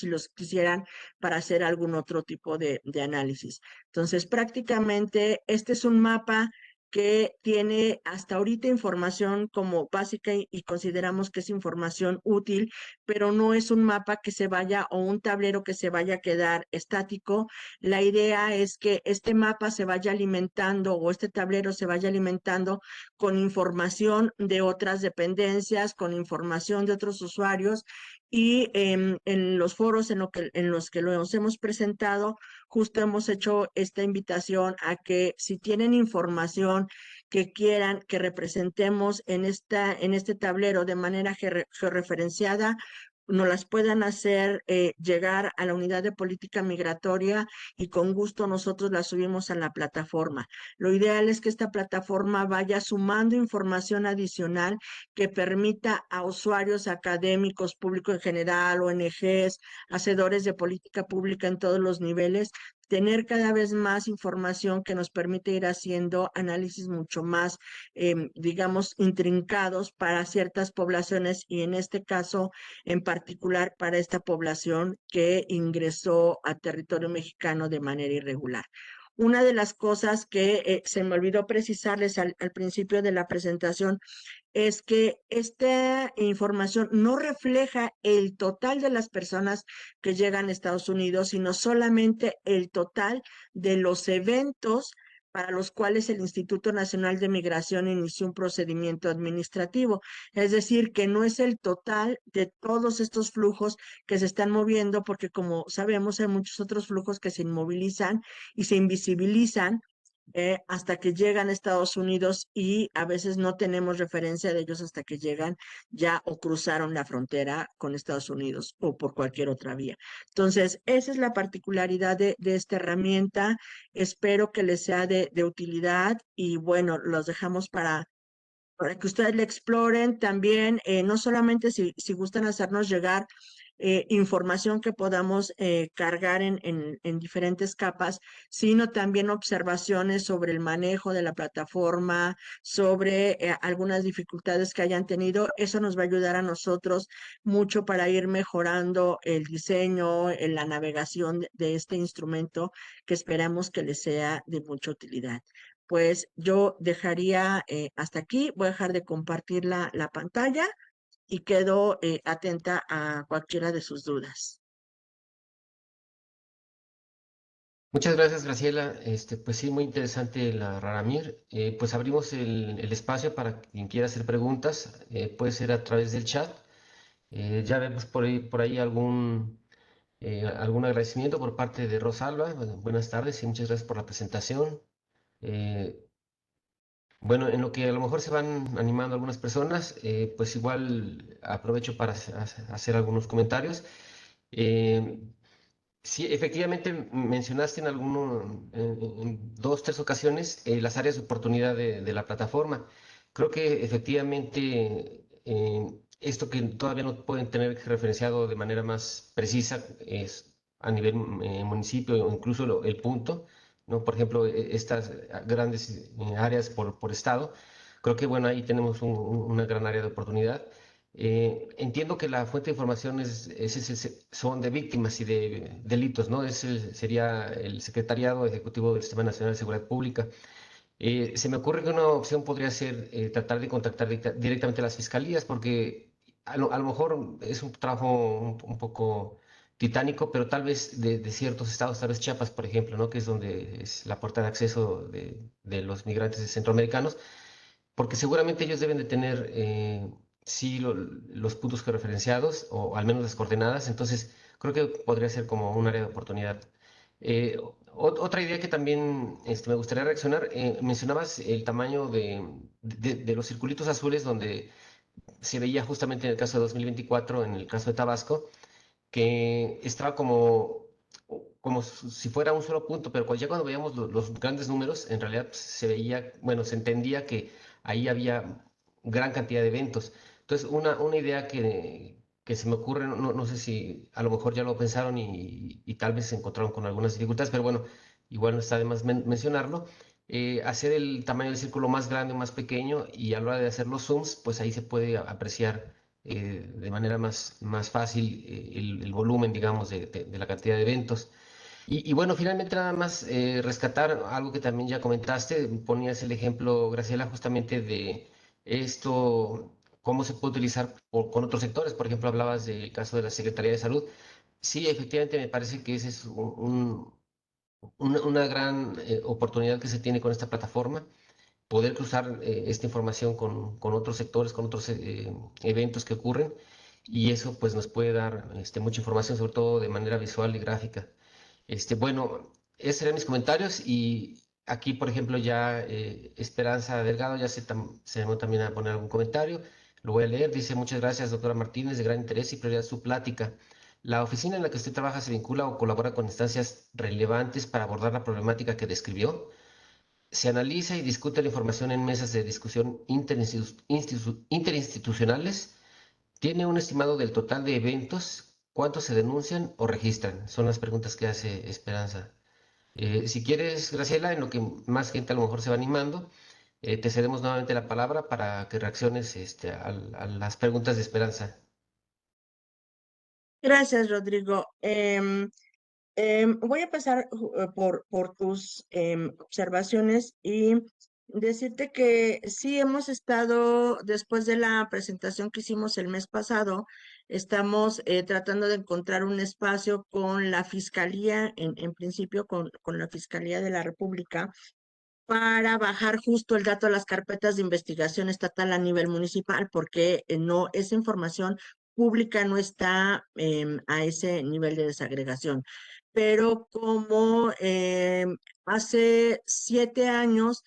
los quisieran para hacer algún otro tipo de análisis. Entonces, prácticamente este es un mapa que tiene hasta ahorita información como básica y consideramos que es información útil, pero no es un mapa que se vaya, o un tablero que se vaya a quedar estático. La idea es que este mapa se vaya alimentando, o este tablero se vaya alimentando con información de otras dependencias, con información de otros usuarios, y en los foros en los que los hemos presentado, justo hemos hecho esta invitación a que si tienen información que quieran que representemos en este tablero de manera georreferenciada, nos las puedan hacer llegar a la unidad de política migratoria, y con gusto nosotros las subimos a la plataforma. Lo ideal es que esta plataforma vaya sumando información adicional que permita a usuarios académicos, público en general, ONGs, hacedores de política pública en todos los niveles, tener cada vez más información que nos permite ir haciendo análisis mucho más, digamos, intrincados para ciertas poblaciones, y en este caso en particular para esta población que ingresó a territorio mexicano de manera irregular. Una de las cosas que se me olvidó precisarles al principio de la presentación es que esta información no refleja el total de las personas que llegan a Estados Unidos, sino solamente el total de los eventos para los cuales el Instituto Nacional de Migración inició un procedimiento administrativo. Es decir, que no es el total de todos estos flujos que se están moviendo, porque como sabemos hay muchos otros flujos que se inmovilizan y se invisibilizan hasta que llegan a Estados Unidos, y a veces no tenemos referencia de ellos hasta que llegan ya o cruzaron la frontera con Estados Unidos o por cualquier otra vía. Entonces, esa es la particularidad de esta herramienta. Espero que les sea de utilidad, y bueno, los dejamos para que ustedes la exploren también, no solamente si gustan hacernos llegar información que podamos cargar en diferentes capas, sino también observaciones sobre el manejo de la plataforma, sobre algunas dificultades que hayan tenido. Eso nos va a ayudar a nosotros mucho para ir mejorando el diseño, en la navegación de este instrumento, que esperamos que les sea de mucha utilidad. Pues yo dejaría hasta aquí, voy a dejar de compartir la pantalla y quedo atenta a cualquiera de sus dudas. Muchas gracias, Graciela. Pues sí, muy interesante la Raramir. Pues abrimos el espacio para quien quiera hacer preguntas. Puede ser a través del chat. Ya vemos por ahí algún agradecimiento por parte de Rosalba. Bueno, buenas tardes y muchas gracias por la presentación. Eh, bueno, en lo que a lo mejor se van animando algunas personas, pues igual aprovecho para hacer algunos comentarios. Eh, Sí, efectivamente mencionaste en dos, tres ocasiones las áreas de oportunidad de la plataforma. Creo que efectivamente esto que todavía no pueden tener referenciado de manera más precisa es a nivel municipio o incluso el punto ¿no? Por ejemplo, estas grandes áreas por estado, creo que, bueno, ahí tenemos una gran área de oportunidad. Entiendo que la fuente de información son de víctimas y de delitos, ¿no? Sería el Secretariado Ejecutivo del Sistema Nacional de Seguridad Pública. Se me ocurre que una opción podría ser tratar de contactar directamente a las fiscalías, porque a lo mejor es un trabajo un poco titánico, pero tal vez de ciertos estados, tal vez Chiapas, por ejemplo, ¿no? Que es donde es la puerta de acceso de los migrantes centroamericanos, porque seguramente ellos deben de tener, sí, los puntos referenciados, o al menos las coordenadas, entonces creo que podría ser como un área de oportunidad. Otra idea que también me gustaría reaccionar, mencionabas el tamaño de los circulitos azules donde se veía justamente en el caso de 2024, en el caso de Tabasco, que estaba como si fuera un solo punto, pero ya cuando veíamos los grandes números, en realidad pues, se veía, bueno, se entendía que ahí había gran cantidad de eventos. Entonces, una idea que se me ocurre, no sé si a lo mejor ya lo pensaron y tal vez se encontraron con algunas dificultades, pero bueno, igual no está de más mencionarlo. Hacer el tamaño del círculo más grande o más pequeño, y a la hora de hacer los zooms, pues ahí se puede apreciar de manera más fácil el volumen, digamos, de la cantidad de eventos. Y bueno, finalmente nada más rescatar algo que también ya comentaste, ponías el ejemplo, Graciela, justamente de esto, cómo se puede utilizar con otros sectores. Por ejemplo, hablabas del caso de la Secretaría de Salud. Sí, efectivamente me parece que ese es una gran oportunidad que se tiene con esta plataforma, poder cruzar esta información con otros sectores, con otros eventos que ocurren, y eso pues nos puede dar mucha información, sobre todo de manera visual y gráfica. Bueno, esos serían mis comentarios, y aquí, por ejemplo, ya Esperanza Delgado ya se animó también a poner algún comentario. Lo voy a leer. Dice: muchas gracias, doctora Martínez, de gran interés y prioridad su plática. La oficina en la que usted trabaja se vincula o colabora con instancias relevantes para abordar la problemática que describió. Se analiza y discute la información en mesas de discusión interinstitucionales. ¿Tiene un estimado del total de eventos? ¿Cuántos se denuncian o registran? Son las preguntas que hace Esperanza. Si quieres, Graciela, en lo que más gente a lo mejor se va animando, te cedemos nuevamente la palabra para que reacciones a las preguntas de Esperanza. Gracias, Rodrigo. Voy a pasar por tus observaciones y decirte que sí hemos estado, después de la presentación que hicimos el mes pasado, estamos tratando de encontrar un espacio con la Fiscalía, en principio con la Fiscalía de la República, para bajar justo el dato a las carpetas de investigación estatal a nivel municipal, porque no, esa información pública no está a ese nivel de desagregación. Pero como hace 7 años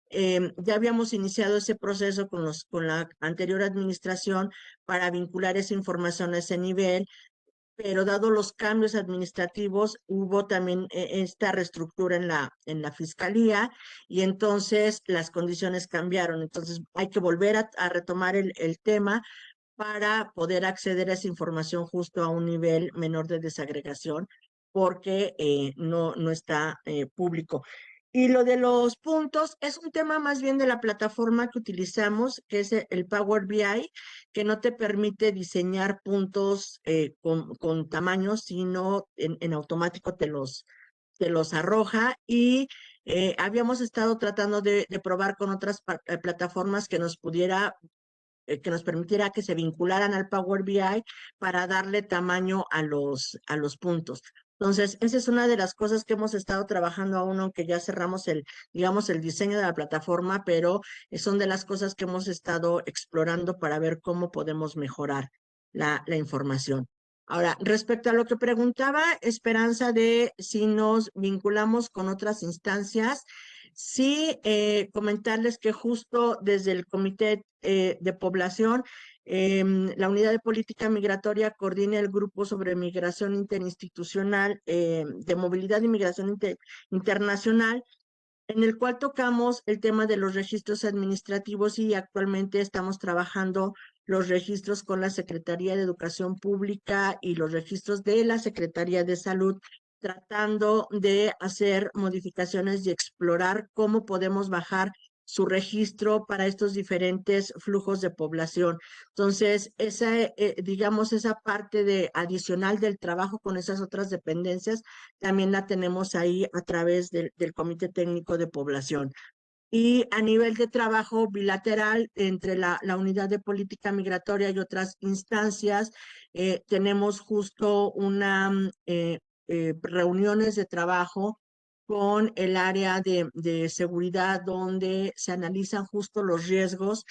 ya habíamos iniciado ese proceso con la anterior administración para vincular esa información a ese nivel, pero dado los cambios administrativos, hubo también esta reestructura en la fiscalía, y entonces las condiciones cambiaron. Entonces hay que volver a retomar el tema para poder acceder a esa información justo a un nivel menor de desagregación, porque no está público. Y lo de los puntos es un tema más bien de la plataforma que utilizamos, que es el Power BI, que no te permite diseñar puntos con tamaños, sino en automático te los arroja. Y habíamos estado tratando de probar con otras plataformas que nos permitiera que se vincularan al Power BI para darle tamaño a los puntos. Entonces, esa es una de las cosas que hemos estado trabajando aún, aunque ya cerramos digamos, el diseño de la plataforma, pero son de las cosas que hemos estado explorando para ver cómo podemos mejorar la información. Ahora, respecto a lo que preguntaba Esperanza de si nos vinculamos con otras instancias, sí, comentarles que justo desde el Comité de Población, la Unidad de Política Migratoria coordina el grupo sobre migración interinstitucional, de movilidad y migración internacional, en el cual tocamos el tema de los registros administrativos, y actualmente estamos trabajando los registros con la Secretaría de Educación Pública y los registros de la Secretaría de Salud, tratando de hacer modificaciones y explorar cómo podemos bajar su registro para estos diferentes flujos de población. Entonces, digamos, esa parte adicional del trabajo con esas otras dependencias, también la tenemos ahí a través del Comité Técnico de Población. Y a nivel de trabajo bilateral entre la Unidad de Política Migratoria y otras instancias, tenemos justo reuniones de trabajo con el área de seguridad donde se analizan justo los riesgos,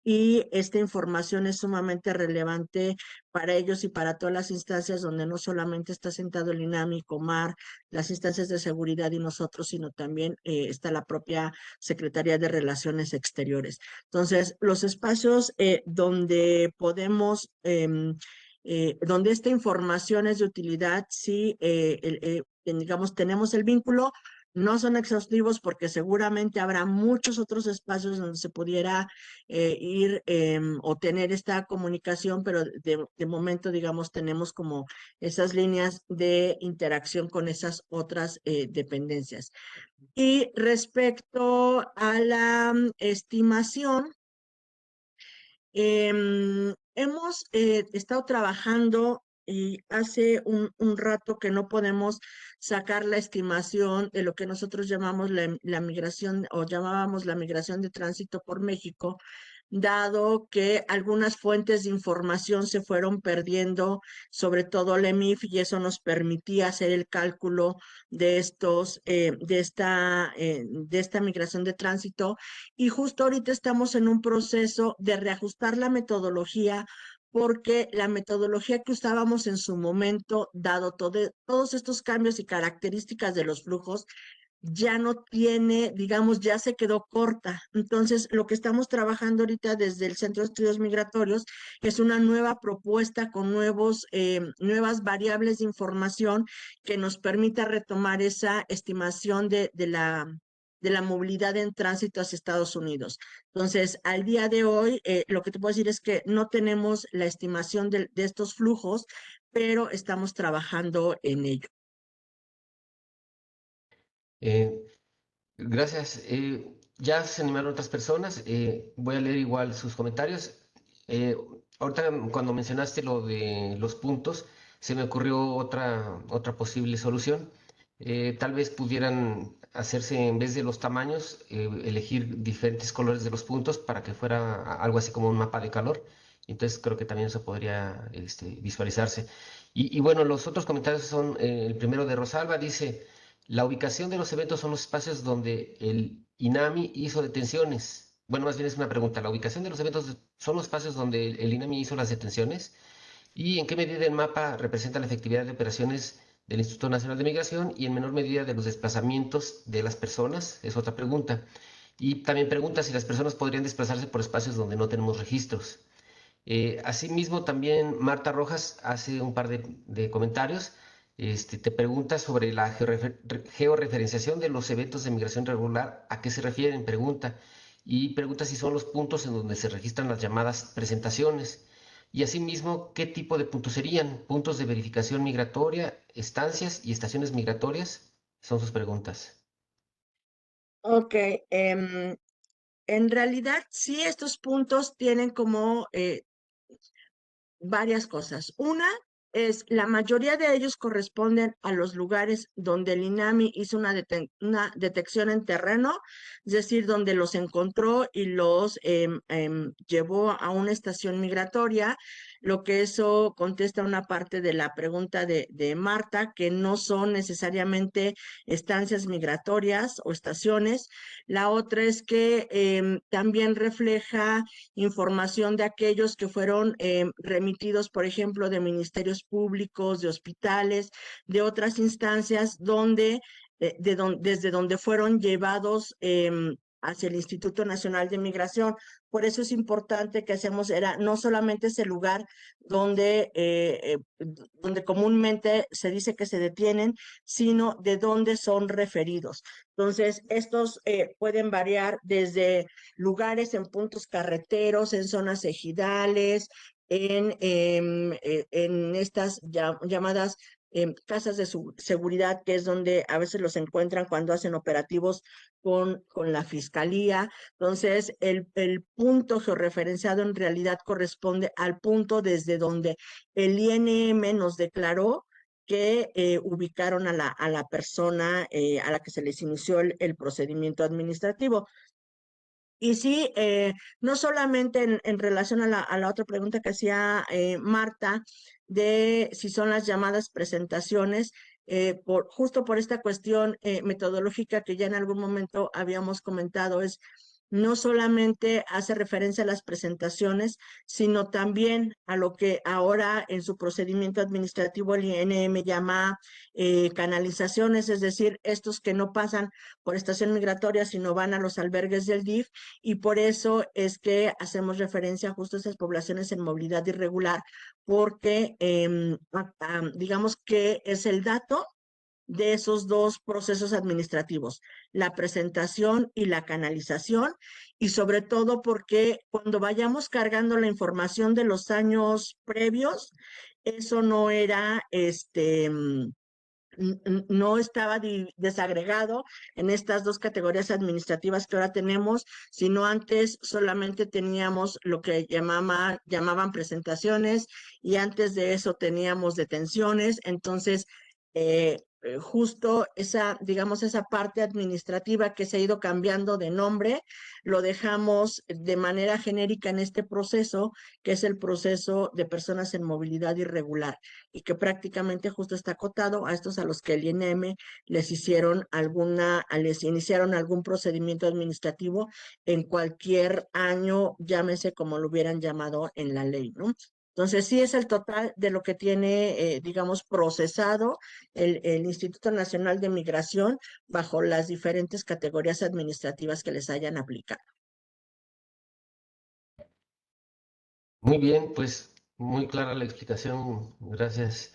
y esta información es sumamente relevante para ellos y para todas las instancias donde no solamente está sentado el INAMI, Comar, las instancias de seguridad y nosotros, sino también está la propia Secretaría de Relaciones Exteriores. Entonces, los espacios donde podemos, donde esta información es de utilidad, sí, digamos, tenemos el vínculo. No son exhaustivos porque seguramente habrá muchos otros espacios donde se pudiera ir o tener esta comunicación, pero de momento, digamos, tenemos como esas líneas de interacción con esas otras dependencias. Y respecto a la estimación, hemos estado trabajando y hace un rato que no podemos sacar la estimación de lo que nosotros llamamos la migración, o llamábamos la migración de tránsito por México, dado que algunas fuentes de información se fueron perdiendo, sobre todo la EMIF, y eso nos permitía hacer el cálculo de esta migración de tránsito. Y justo ahorita estamos en un proceso de reajustar la metodología, porque la metodología que usábamos en su momento, dado todos estos cambios y características de los flujos, ya no tiene, digamos, ya se quedó corta. Entonces, lo que estamos trabajando ahorita desde el Centro de Estudios Migratorios es una nueva propuesta con nuevas variables de información que nos permita retomar esa estimación de la movilidad en tránsito hacia Estados Unidos. Entonces, al día de hoy, lo que te puedo decir es que no tenemos la estimación de estos flujos, pero estamos trabajando en ello. Gracias. Ya se animaron otras personas. Voy a leer igual sus comentarios. Ahorita cuando mencionaste lo de los puntos, se me ocurrió otra posible solución. Tal vez pudieran hacerse, en vez de los tamaños, elegir diferentes colores de los puntos para que fuera algo así como un mapa de calor. Entonces creo que también eso podría visualizarse. Y bueno, los otros comentarios son, el primero de Rosalba dice... La ubicación de los eventos son los espacios donde el INAMI hizo detenciones. Bueno, más bien es una pregunta. ¿La ubicación de los eventos son los espacios donde el INAMI hizo las detenciones? ¿Y en qué medida el mapa representa la efectividad de operaciones del Instituto Nacional de Migración y en menor medida de los desplazamientos de las personas? Es otra pregunta. Y también pregunta si las personas podrían desplazarse por espacios donde no tenemos registros. Asimismo, también Marta Rojas hace un par de comentarios. Te pregunta sobre la georreferenciación de los eventos de migración regular, ¿a qué se refieren? Pregunta. Y pregunta si son los puntos en donde se registran las llamadas presentaciones. Y asimismo, ¿qué tipo de puntos serían? ¿Puntos de verificación migratoria, estancias y estaciones migratorias? Son sus preguntas. Ok, en realidad sí, estos puntos tienen como varias cosas. Una es, la mayoría de ellos corresponden a los lugares donde el INAMI hizo una detección en terreno, es decir, donde los encontró y los llevó a una estación migratoria, lo que eso contesta una parte de la pregunta de Marta, que no son necesariamente estancias migratorias o estaciones. La otra es que también refleja información de aquellos que fueron remitidos, por ejemplo, de ministerios públicos, de hospitales, de otras instancias desde donde fueron llevados hacia el Instituto Nacional de Migración. Por eso es importante que no solamente ese lugar donde comúnmente se dice que se detienen, sino de dónde son referidos. Entonces, estos pueden variar desde lugares en puntos carreteros, en zonas ejidales, en estas llamadas casas de seguridad, que es donde a veces los encuentran cuando hacen operativos con la fiscalía. Entonces, el punto georreferenciado en realidad corresponde al punto desde donde el INM nos declaró que ubicaron a la persona a la que se les inició el procedimiento administrativo. Y sí, no solamente en relación a la otra pregunta que hacía Marta, de si son las llamadas presentaciones, justo por esta cuestión metodológica que ya en algún momento habíamos comentado, es no solamente hace referencia a las presentaciones, sino también a lo que ahora en su procedimiento administrativo el INM llama canalizaciones, es decir, estos que no pasan por estación migratoria, sino van a los albergues del DIF, y por eso es que hacemos referencia justo a esas poblaciones en movilidad irregular, porque digamos que es el dato de esos dos procesos administrativos, la presentación y la canalización, y sobre todo porque cuando vayamos cargando la información de los años previos, eso no era no estaba desagregado en estas dos categorías administrativas que ahora tenemos, sino antes solamente teníamos lo que llamaban presentaciones, y antes de eso teníamos detenciones. Entonces, justo esa, digamos, esa parte administrativa que se ha ido cambiando de nombre, lo dejamos de manera genérica en este proceso, que es el proceso de personas en movilidad irregular, y que prácticamente justo está acotado a estos a los que el INM les iniciaron algún procedimiento administrativo en cualquier año, llámese como lo hubieran llamado en la ley, ¿no? Entonces, sí es el total de lo que tiene, digamos, procesado el Instituto Nacional de Migración bajo las diferentes categorías administrativas que les hayan aplicado. Muy bien, pues muy clara la explicación, gracias.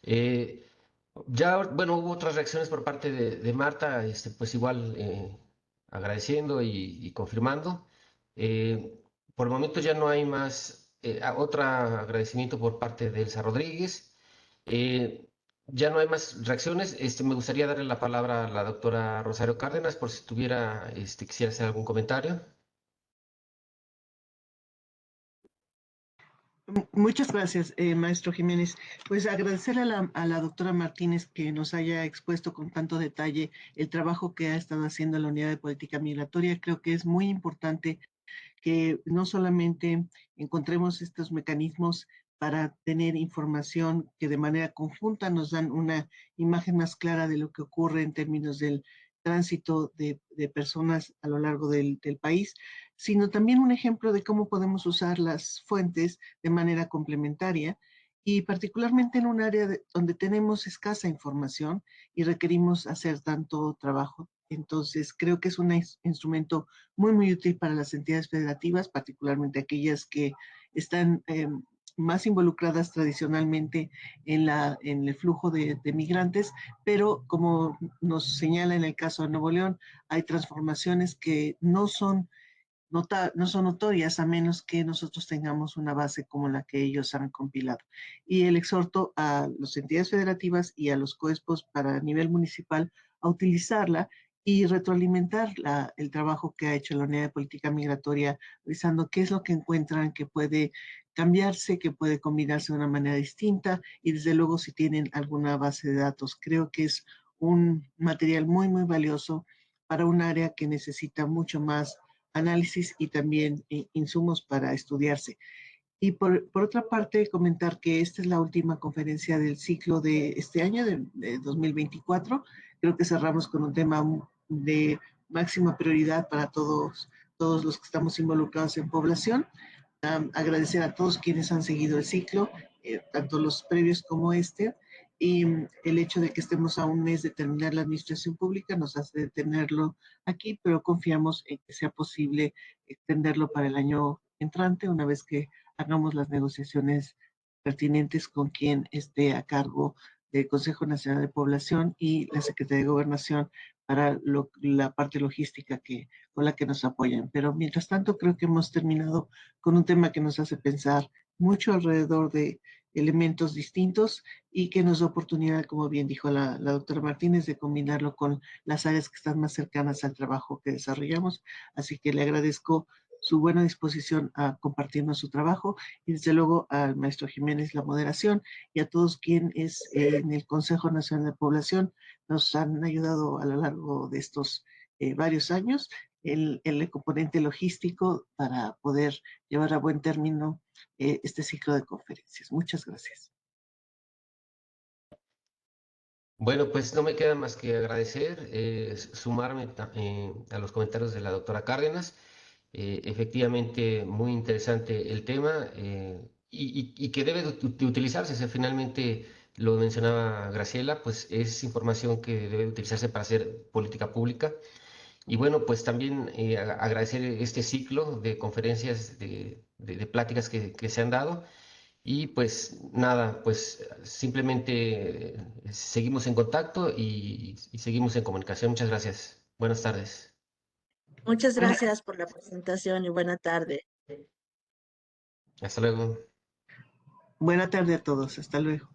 Eh, Ya, bueno, hubo otras reacciones por parte de Marta, pues igual agradeciendo y confirmando. Por el momento ya no hay más, otro agradecimiento por parte de Elsa Rodríguez. Ya no hay más reacciones. Me gustaría darle la palabra a la doctora Rosario Cárdenas por si tuviera, quisiera hacer algún comentario. Muchas gracias, maestro Jiménez. Pues agradecerle a la doctora Martínez que nos haya expuesto con tanto detalle el trabajo que ha estado haciendo la Unidad de Política Migratoria. Creo que es muy importante que no solamente encontremos estos mecanismos para tener información que de manera conjunta nos dan una imagen más clara de lo que ocurre en términos del tránsito de personas a lo largo del país, sino también un ejemplo de cómo podemos usar las fuentes de manera complementaria, y particularmente en un área donde tenemos escasa información y requerimos hacer tanto trabajo. Entonces, creo que es un instrumento muy, muy útil para las entidades federativas, particularmente aquellas que están más involucradas tradicionalmente en el flujo de migrantes, pero como nos señala en el caso de Nuevo León, hay transformaciones que no son notorias a menos que nosotros tengamos una base como la que ellos han compilado. Y el exhorto a las entidades federativas y a los COESPOS para nivel municipal a utilizarla y retroalimentar el trabajo que ha hecho la Unidad de Política Migratoria, revisando qué es lo que encuentran que puede cambiarse, que puede combinarse de una manera distinta, y desde luego si tienen alguna base de datos. Creo que es un material muy, muy valioso para un área que necesita mucho más análisis y también insumos para estudiarse. Y por otra parte, comentar que esta es la última conferencia del ciclo de este año, de 2024. Creo que cerramos con un tema de máxima prioridad para todos los que estamos involucrados en población. Agradecer a todos quienes han seguido el ciclo, tanto los previos como este, y el hecho de que estemos a un mes de terminar la administración pública nos hace tenerlo aquí, pero confiamos en que sea posible extenderlo para el año entrante, una vez que hagamos las negociaciones pertinentes con quien esté a cargo del Consejo Nacional de Población y la Secretaría de Gobernación para la parte logística con la que nos apoyan. Pero mientras tanto, creo que hemos terminado con un tema que nos hace pensar mucho alrededor de elementos distintos y que nos da oportunidad, como bien dijo la doctora Martínez, de combinarlo con las áreas que están más cercanas al trabajo que desarrollamos. Así que le agradezco su buena disposición a compartirnos su trabajo y desde luego al maestro Jiménez la moderación y a todos quienes en el Consejo Nacional de Población nos han ayudado a lo largo de estos varios años el componente logístico para poder llevar a buen término este ciclo de conferencias. Muchas gracias. Bueno, pues no me queda más que agradecer, sumarme a los comentarios de la doctora Cárdenas. Efectivamente, muy interesante el tema y que debe de utilizarse. O sea, finalmente, lo mencionaba Graciela, pues es información que debe utilizarse para hacer política pública. Y bueno, pues también agradecer este ciclo de conferencias, de pláticas que se han dado. Y pues nada, pues simplemente seguimos en contacto y seguimos en comunicación. Muchas gracias. Buenas tardes. Muchas Buena, gracias por la presentación y buena tarde. Hasta luego. buena tarde a todos. Hasta luego.